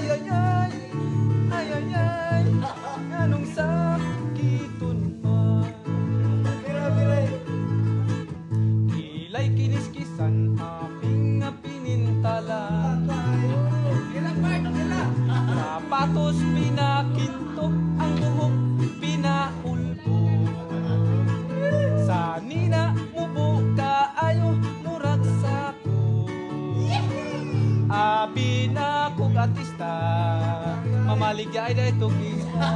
ay ay ay, ay ay ay, nganong sakiton man. Kilay kiniskisan aming pinintalan, sapatos pinakinto, ang buhok pinaulbo. Sa nina mubo kaayo murag sako, abi na kog artista, mamaligya ay dahi tugista.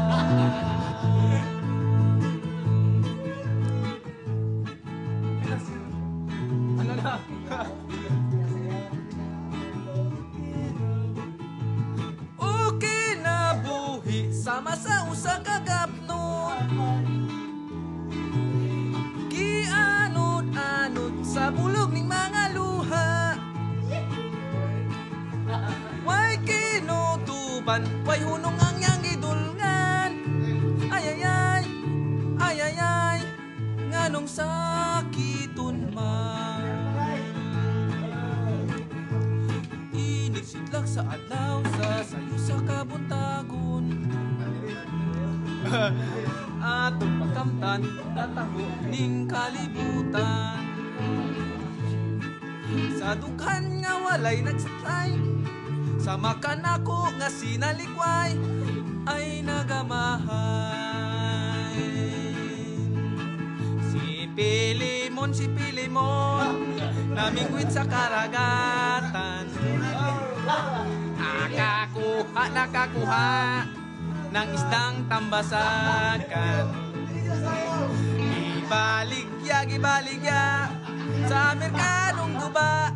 Ano na? Okay na buhi sama sa usa ka gapnon, gianod-anod sa bulog ning mga luha. Way kinutuban, way hunong ang yang gidulngan. Ay ay ay, ay ay ay, nganong sakiton man. Inigsidlak sa adlaw sa sayo sa kabuntagon, atong pagkamtan natago ning kalibutan. Sa dughan nga walay nagsatay, sa makan ako nga sinalikway ay nagamahay. Si Pilimon, namingwit sa karagatan, nakakuha ng isdang tambasakan. Gibaligya sa merkadong guba,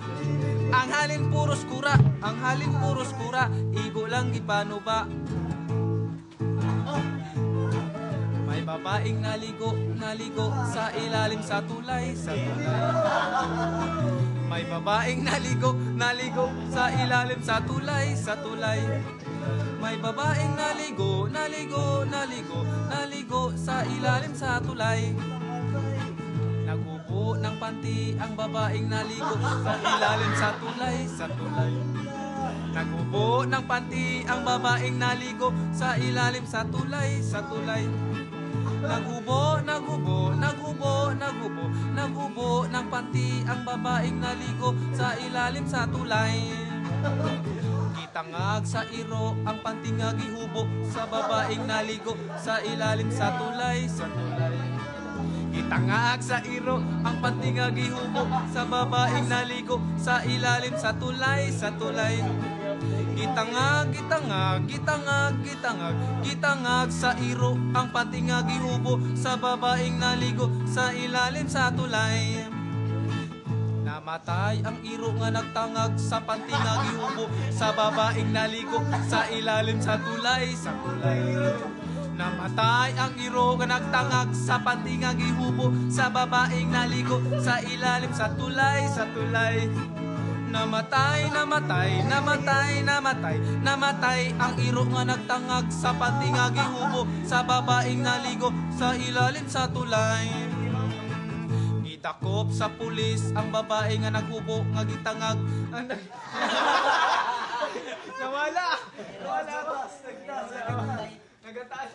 ang halin puros kura, igo lang gipanuba. May babaeng naligo sa ilalim sa tulay. May babaeng naligo sa ilalim sa tulay. May babaeng naligo sa ilalim sa tulay. Nagubo ng panty ang babaeng naligo sa ilalim sa tulay. Nagubo ng panty ang babaeng naligo sa ilalim sa tulay. Nagubo ng panty ang babaeng naligo sa ilalim sa tulay. Gitangag sa iro ang panty nga gihubo sa babaeng naligo sa ilalim sa tulay. Gitangag sa iro ang panty nga gihubo sa babaeng naligo sa ilalim sa tulay. Gitangag sa iro ang panty nga gihubo sa babaeng naligo sa ilalim sa tulay. Namatay ang iro nga nagtangag sa panty nga gihubo sa babaeng naligo sa ilalim sa tulay. Namatay ang iro nga nagtangag sa panty nga gihubo sa babaeng naligo sa ilalim sa tulay. Namatay ang iro nga nagtangag sa panty nga gihubo sa babaeng naligo sa ilalim sa tulay. Gitakop sa pulis ang babae nga naghubo nga gitangag. Nawala. Nagtaas.